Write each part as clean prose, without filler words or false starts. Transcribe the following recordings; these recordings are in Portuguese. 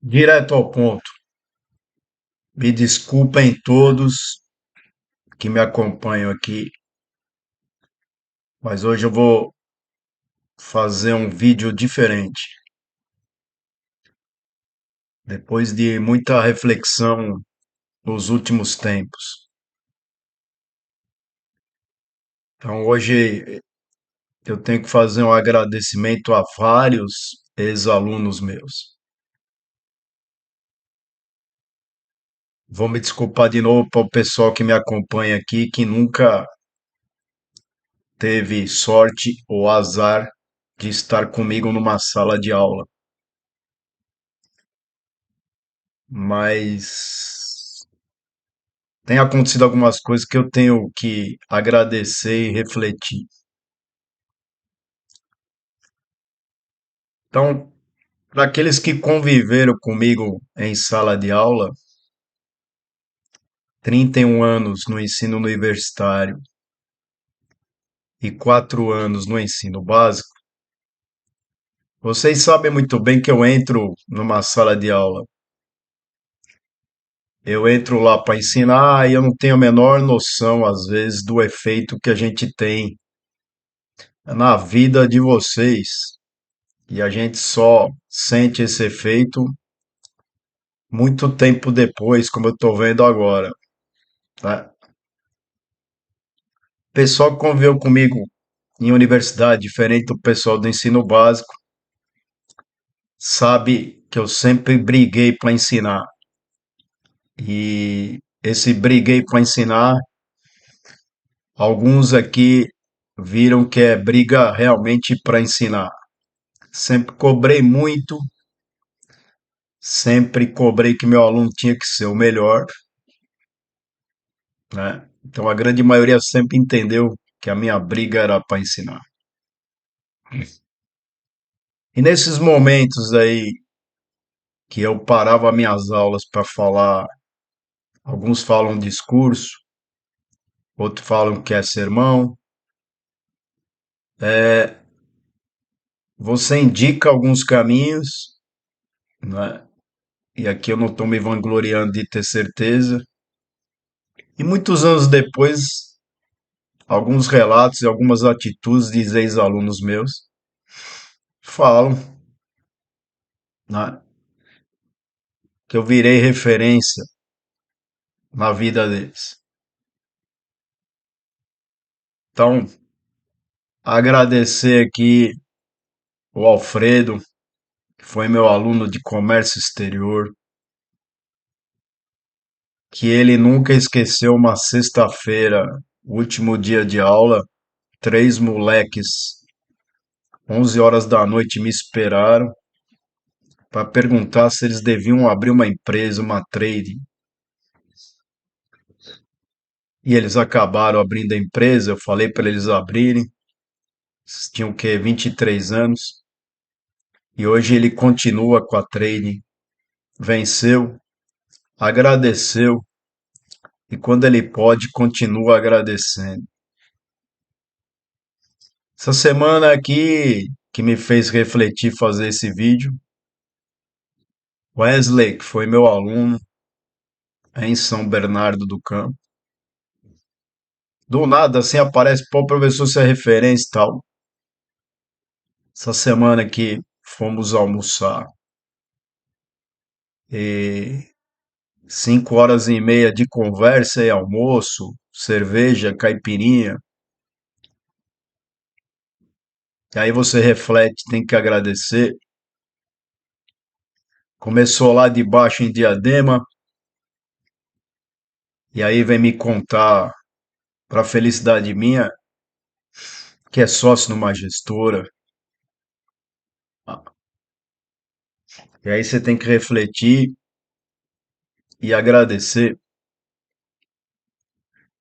Direto ao ponto. Me desculpem todos que me acompanham aqui, mas hoje eu vou fazer um vídeo diferente. Depois de muita reflexão nos últimos tempos. Então hoje eu tenho que fazer um agradecimento a vários ex-alunos meus. Vou me desculpar de novo para o pessoal que me acompanha aqui, que nunca teve sorte ou azar de estar comigo numa sala de aula. Mas tem acontecido algumas coisas que eu tenho que agradecer e refletir. Então, para aqueles que conviveram comigo em sala de aula, 31 anos no ensino universitário e 4 anos no ensino básico, vocês sabem muito bem que eu entro numa sala de aula. Eu entro lá para ensinar e eu não tenho a menor noção, às vezes, do efeito que a gente tem na vida de vocês. E a gente só sente esse efeito muito tempo depois, como eu estou vendo agora, tá? O pessoal que conviveu comigo em universidade, diferente do pessoal do ensino básico, sabe que eu sempre briguei para ensinar. E esse briguei para ensinar, alguns aqui viram que é briga realmente para ensinar. Sempre cobrei muito, sempre cobrei que meu aluno tinha que ser o melhor, né? Então a grande maioria sempre entendeu que a minha briga era para ensinar. E nesses momentos aí que eu parava minhas aulas para falar, alguns falam discurso, outros falam que é sermão, é, você indica alguns caminhos, né? E aqui eu não estou me vangloriando de ter certeza. E muitos anos depois, alguns relatos e algumas atitudes de ex-alunos meus falam, né, que eu virei referência na vida deles. Então, agradecer aqui o Alfredo, que foi meu aluno de comércio exterior, que ele nunca esqueceu uma sexta-feira, último dia de aula, três moleques, 11 horas da noite, me esperaram para perguntar se eles deviam abrir uma empresa, uma trade. E eles acabaram abrindo a empresa, eu falei para eles abrirem, eles tinham o quê? 23 anos. E hoje ele continua com a trade, venceu, agradeceu e quando ele pode, continua agradecendo. Essa semana aqui que me fez refletir fazer esse vídeo, Wesley, que foi meu aluno em São Bernardo do Campo, do nada assim aparece, pô, professor, você é referência e tal. Essa semana que fomos almoçar e 5 horas e meia de conversa e almoço, cerveja, caipirinha. E aí você reflete, tem que agradecer. Começou lá de baixo em Diadema, e aí vem me contar, para felicidade minha, que é sócio numa gestora. E aí você tem que refletir e agradecer.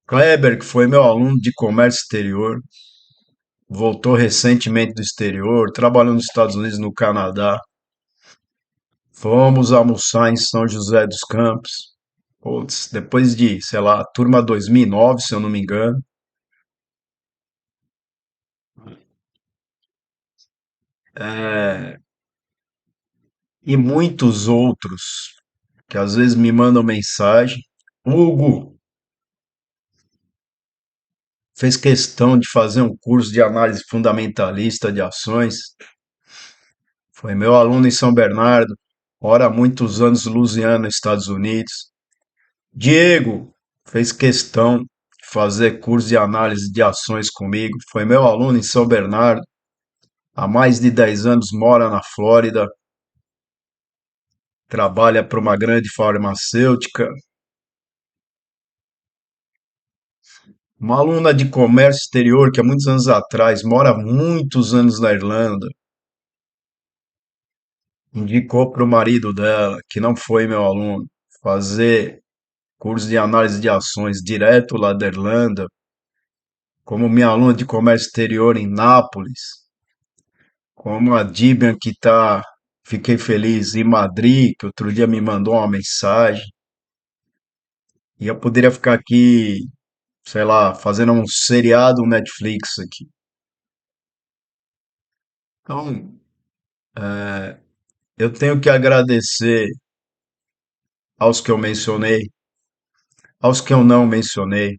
Kleber, que foi meu aluno de comércio exterior, voltou recentemente do exterior, trabalhou nos Estados Unidos, no Canadá. Fomos almoçar em São José dos Campos. Putz, depois de, sei lá, turma 2009, se eu não me engano. É, e muitos outros que às vezes me mandam mensagem. Hugo, fez questão de fazer um curso de análise fundamentalista de ações. Foi meu aluno em São Bernardo, ora há muitos anos Louisiana, Estados Unidos. Diego fez questão de fazer curso de análise de ações comigo. Foi meu aluno em São Bernardo, há mais de 10 anos mora na Flórida, trabalha para uma grande farmacêutica. Uma aluna de comércio exterior que há muitos anos atrás mora há muitos anos na Irlanda. Indicou para o marido dela, que não foi meu aluno, fazer curso de análise de ações direto lá da Irlanda, como minha aluna de comércio exterior em Nápoles, como a Dibian que está, fiquei feliz, em Madrid, que outro dia me mandou uma mensagem, e eu poderia ficar aqui, sei lá, fazendo um seriado Netflix aqui. Então, eu tenho que agradecer aos que eu mencionei, aos que eu não mencionei.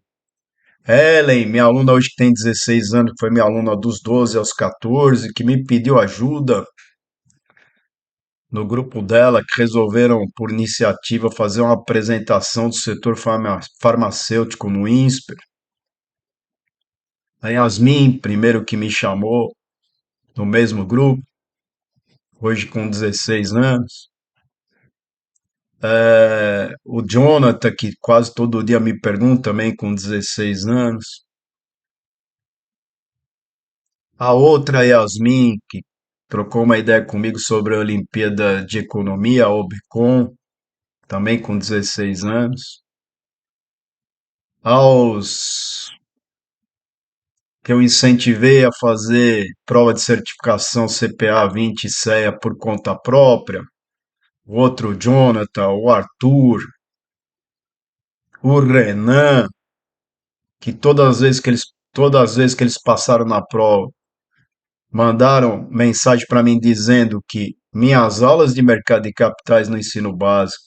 Ellen, minha aluna hoje que tem 16 anos, que foi minha aluna dos 12 aos 14, que me pediu ajuda no grupo dela, que resolveram, por iniciativa, fazer uma apresentação do setor farmacêutico no INSPER. A Yasmin, primeiro que me chamou, no mesmo grupo, hoje com 16 anos. O Jonathan, que quase todo dia me pergunta, também com 16 anos. A outra Yasmin, que trocou uma ideia comigo sobre a Olimpíada de Economia, a OBCOM, também com 16 anos. Aos que eu incentivei a fazer prova de certificação CPA 20 e CEA por conta própria, o outro Jonathan, o Arthur, o Renan, que todas as vezes que eles passaram na prova, mandaram mensagem para mim dizendo que minhas aulas de mercado de capitais no ensino básico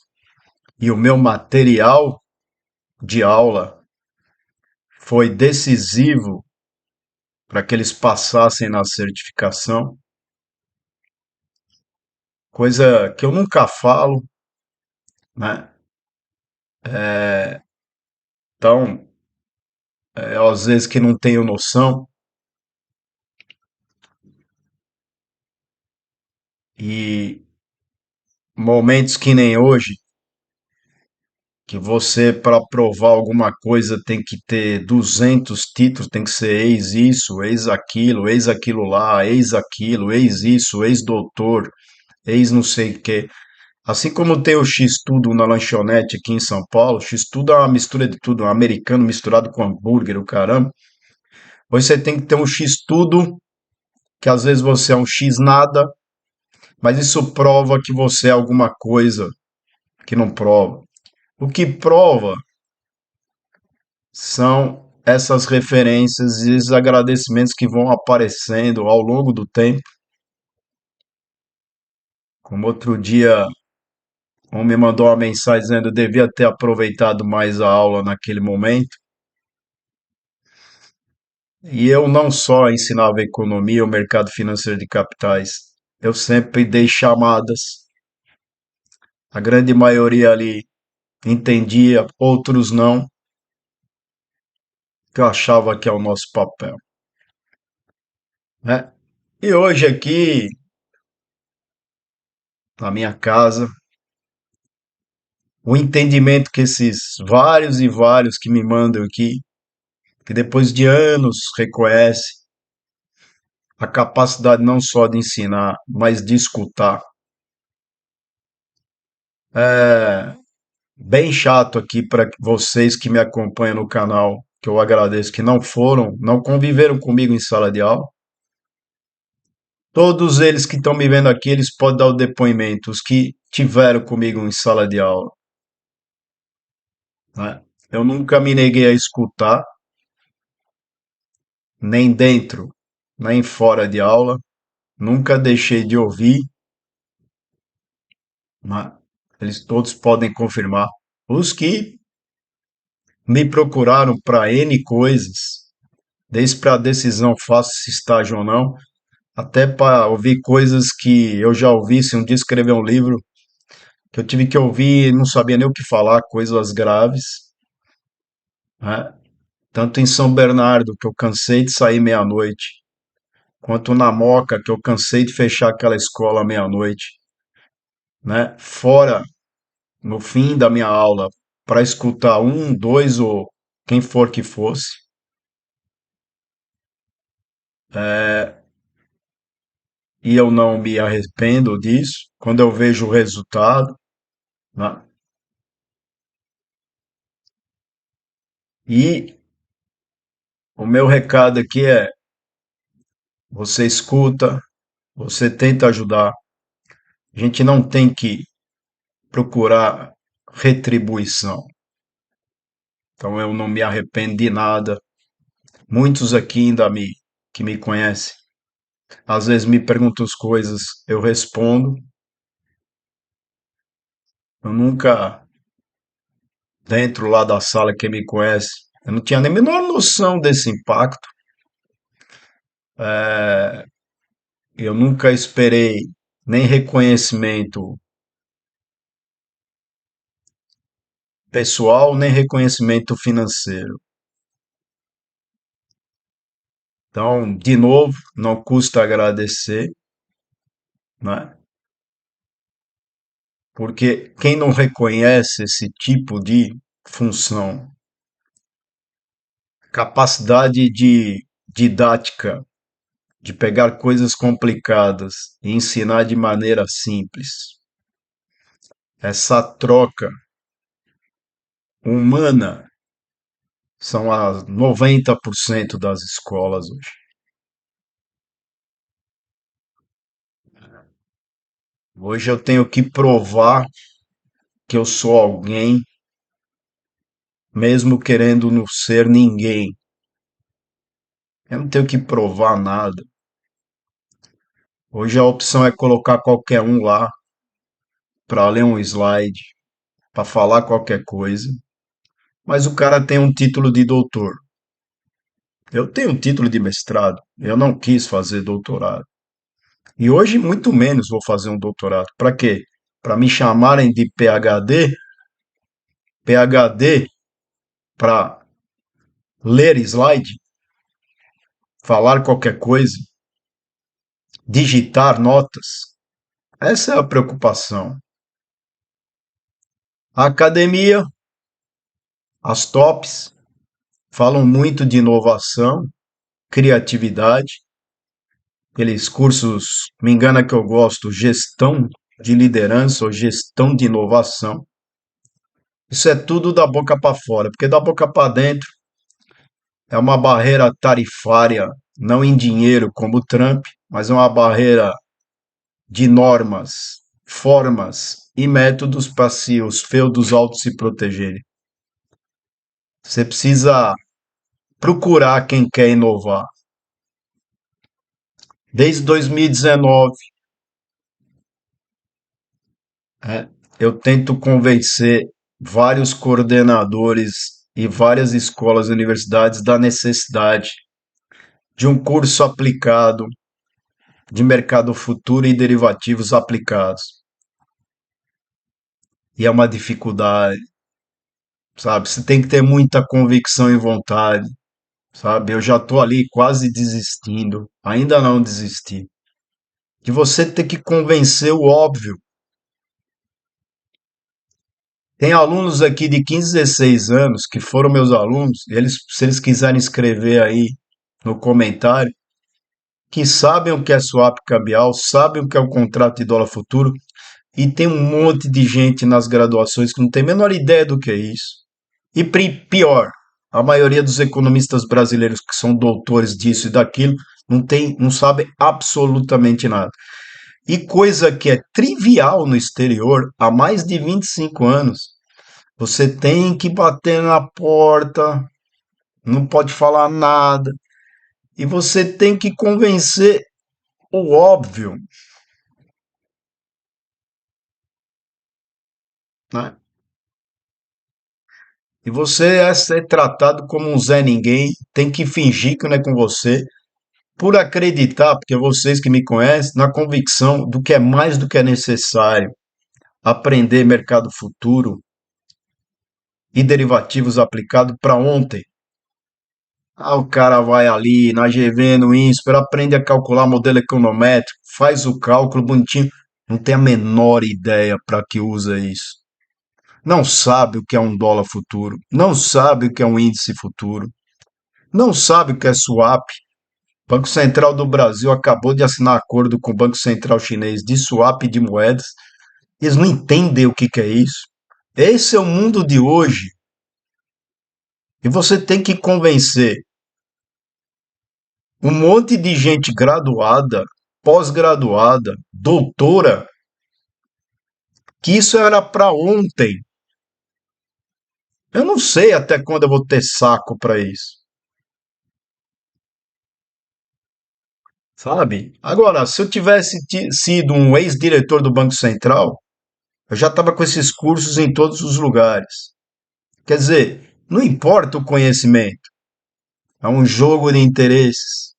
e o meu material de aula foi decisivo para que eles passassem na certificação, coisa que eu nunca falo, né? Então, às vezes que não tenho noção, e momentos que nem hoje, que você, para provar alguma coisa, tem que ter 200 títulos, tem que ser ex isso, ex aquilo lá, ex aquilo, ex isso, ex doutor, ex não sei o quê. Assim como tem o X-Tudo na lanchonete aqui em São Paulo, X-Tudo é uma mistura de tudo, um americano misturado com hambúrguer, o caramba. Você tem que ter um X-Tudo, que às vezes você é um X nada, mas isso prova que você é alguma coisa que não prova. O que prova são essas referências e esses agradecimentos que vão aparecendo ao longo do tempo. Como outro dia, um me mandou uma mensagem dizendo que eu devia ter aproveitado mais a aula naquele momento. E eu não só ensinava economia, o mercado financeiro de capitais, eu sempre dei chamadas. A grande maioria ali entendia, outros não, que eu achava que é o nosso papel, né? E hoje aqui, na minha casa, o entendimento que esses vários e vários que me mandam aqui, que depois de anos reconhece a capacidade não só de ensinar, mas de escutar. É bem chato aqui para vocês que me acompanham no canal, que eu agradeço, que não foram, não conviveram comigo em sala de aula. Todos eles que estão me vendo aqui, eles podem dar o depoimento, os que tiveram comigo em sala de aula, né? Eu nunca me neguei a escutar, nem dentro, nem fora de aula. Nunca deixei de ouvir, né? Eles todos podem confirmar. Os que me procuraram para N coisas, desde para a decisão faço esse estágio ou não, até para ouvir coisas que eu já ouvi, se um dia escrever um livro, que eu tive que ouvir e não sabia nem o que falar, coisas graves, né? Tanto em São Bernardo, que eu cansei de sair meia-noite, quanto na Moca, que eu cansei de fechar aquela escola meia-noite, né? Fora, no fim da minha aula, para escutar um, dois ou quem for que fosse, e eu não me arrependo disso, quando eu vejo o resultado, né? E o meu recado aqui é: você escuta, você tenta ajudar. A gente não tem que procurar retribuição. Então eu não me arrependo de nada. Muitos aqui ainda que me conhecem, às vezes me perguntam as coisas, eu respondo. Eu nunca, dentro lá da sala, quem me conhece, eu não tinha nem a menor noção desse impacto. Eu nunca esperei nem reconhecimento pessoal, nem reconhecimento financeiro. Então, de novo, não custa agradecer, né? Porque quem não reconhece esse tipo de função, capacidade de didática, de pegar coisas complicadas e ensinar de maneira simples, essa troca humana são as 90% das escolas hoje. Hoje eu tenho que provar que eu sou alguém, mesmo querendo não ser ninguém. Eu não tenho que provar nada. Hoje a opção é colocar qualquer um lá para ler um slide, para falar qualquer coisa, mas o cara tem um título de doutor. Eu tenho um título de mestrado, eu não quis fazer doutorado. E hoje, muito menos, vou fazer um doutorado. Para quê? Para me chamarem de PhD, PhD para ler slide, falar qualquer coisa, digitar notas. Essa é a preocupação. A academia, as tops, falam muito de inovação, criatividade, aqueles cursos, me engana que eu gosto, gestão de liderança ou gestão de inovação. Isso é tudo da boca para fora, porque da boca para dentro é uma barreira tarifária, não em dinheiro como o Trump, mas é uma barreira de normas, formas e métodos para se os feudos altos se protegerem. Você precisa procurar quem quer inovar. Desde 2019, é, eu tento convencer vários coordenadores e várias escolas e universidades da necessidade de um curso aplicado de mercado futuro e derivativos aplicados. E é uma dificuldade, sabe? Você tem que ter muita convicção e vontade, sabe? Eu já estou ali quase desistindo, ainda não desisti. De você ter que convencer o óbvio. Tem alunos aqui de 15, 16 anos que foram meus alunos, e eles, se eles quiserem escrever aí no comentário, que sabem o que é swap cambial, sabem o que é o contrato de dólar futuro, e tem um monte de gente nas graduações que não tem a menor ideia do que é isso. E pior, a maioria dos economistas brasileiros que são doutores disso e daquilo não sabe absolutamente nada. E coisa que é trivial no exterior há mais de 25 anos, você tem que bater na porta, não pode falar nada, e você tem que convencer o óbvio. né? E você é ser tratado como um Zé Ninguém, tem que fingir que não é com você, por acreditar, porque vocês que me conhecem, na convicção do que é mais do que é necessário aprender mercado futuro e derivativos aplicados para ontem. Ah, o cara vai ali na GV, no INSPER, aprende a calcular modelo econométrico, faz o cálculo bonitinho, não tem a menor ideia para que usa isso. Não sabe o que é um dólar futuro, não sabe o que é um índice futuro, não sabe o que é swap. O Banco Central do Brasil acabou de assinar acordo com o Banco Central Chinês de swap de moedas. Eles não entendem o que que é isso. Esse é o mundo de hoje. E você tem que convencer um monte de gente graduada, pós-graduada, doutora, que isso era para ontem. Eu não sei até quando eu vou ter saco para isso, sabe? Agora, se eu tivesse sido um ex-diretor do Banco Central, eu já estava com esses cursos em todos os lugares. Quer dizer, não importa o conhecimento, é um jogo de interesses.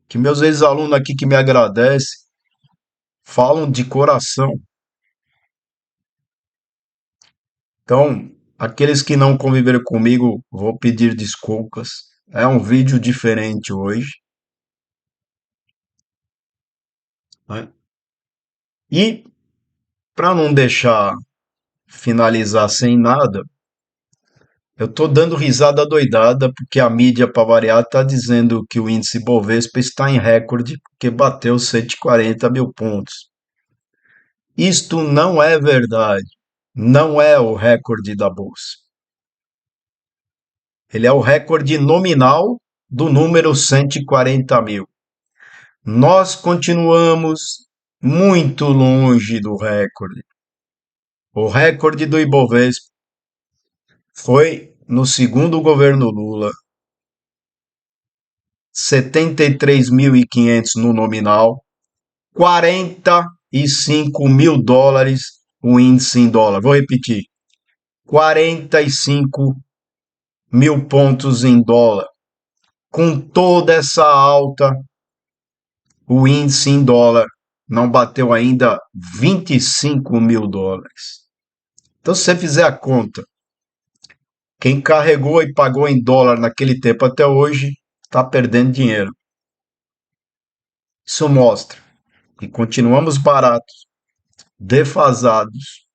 Que meus ex-alunos aqui que me agradecem falam de coração. Então, aqueles que não conviveram comigo, vou pedir desculpas. É um vídeo diferente hoje, né? E para não deixar finalizar sem nada, eu estou dando risada doidada porque a mídia, para variar, está dizendo que o índice Bovespa está em recorde porque bateu 140 mil pontos. Isto não é verdade. Não é o recorde da Bolsa. Ele é o recorde nominal do número 140 mil. Nós continuamos muito longe do recorde. O recorde do Ibovespa foi no segundo governo Lula, 73.500 no nominal, 45 mil dólares o índice em dólar. Vou repetir: 45 mil pontos em dólar. Com toda essa alta, o índice em dólar não bateu ainda 25 mil dólares. Então, se você fizer a conta, quem carregou e pagou em dólar naquele tempo até hoje está perdendo dinheiro. Isso mostra que continuamos baratos, defasados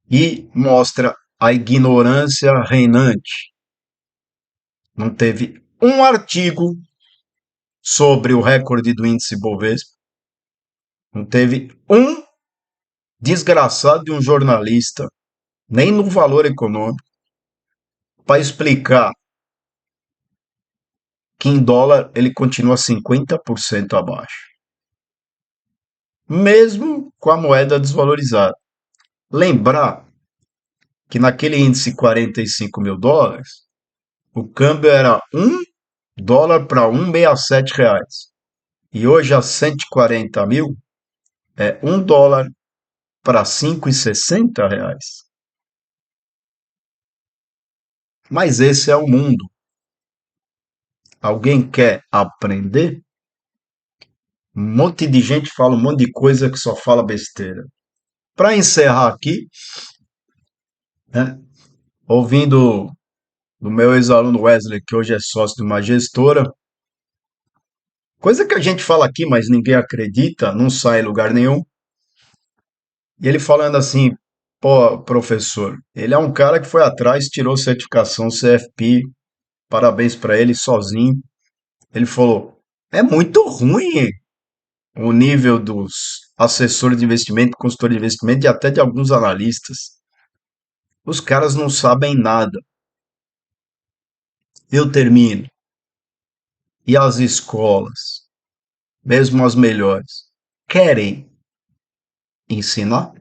e mostra a ignorância reinante. Não teve um artigo sobre o recorde do índice Bovespa, não teve um desgraçado de um jornalista, nem no Valor Econômico, para explicar que em dólar ele continua 50% abaixo, mesmo com a moeda desvalorizada. Lembrar que naquele índice 45 mil dólares, o câmbio era $1 para R$ 1,67. E hoje a 140 mil é $1 para R$ 5,60. Mas esse é o mundo. Alguém quer aprender? Um monte de gente fala um monte de coisa que só fala besteira. Para encerrar aqui, né, ouvindo do meu ex-aluno Wesley, que hoje é sócio de uma gestora, coisa que a gente fala aqui, mas ninguém acredita, não sai em lugar nenhum. E ele falando assim, pô, professor, ele é um cara que foi atrás, tirou certificação CFP, parabéns para ele, sozinho. Ele falou, é muito ruim o nível dos assessores de investimento, consultor de investimento e até de alguns analistas. Os caras não sabem nada. Eu termino. E as escolas, mesmo as melhores, querem ensinar?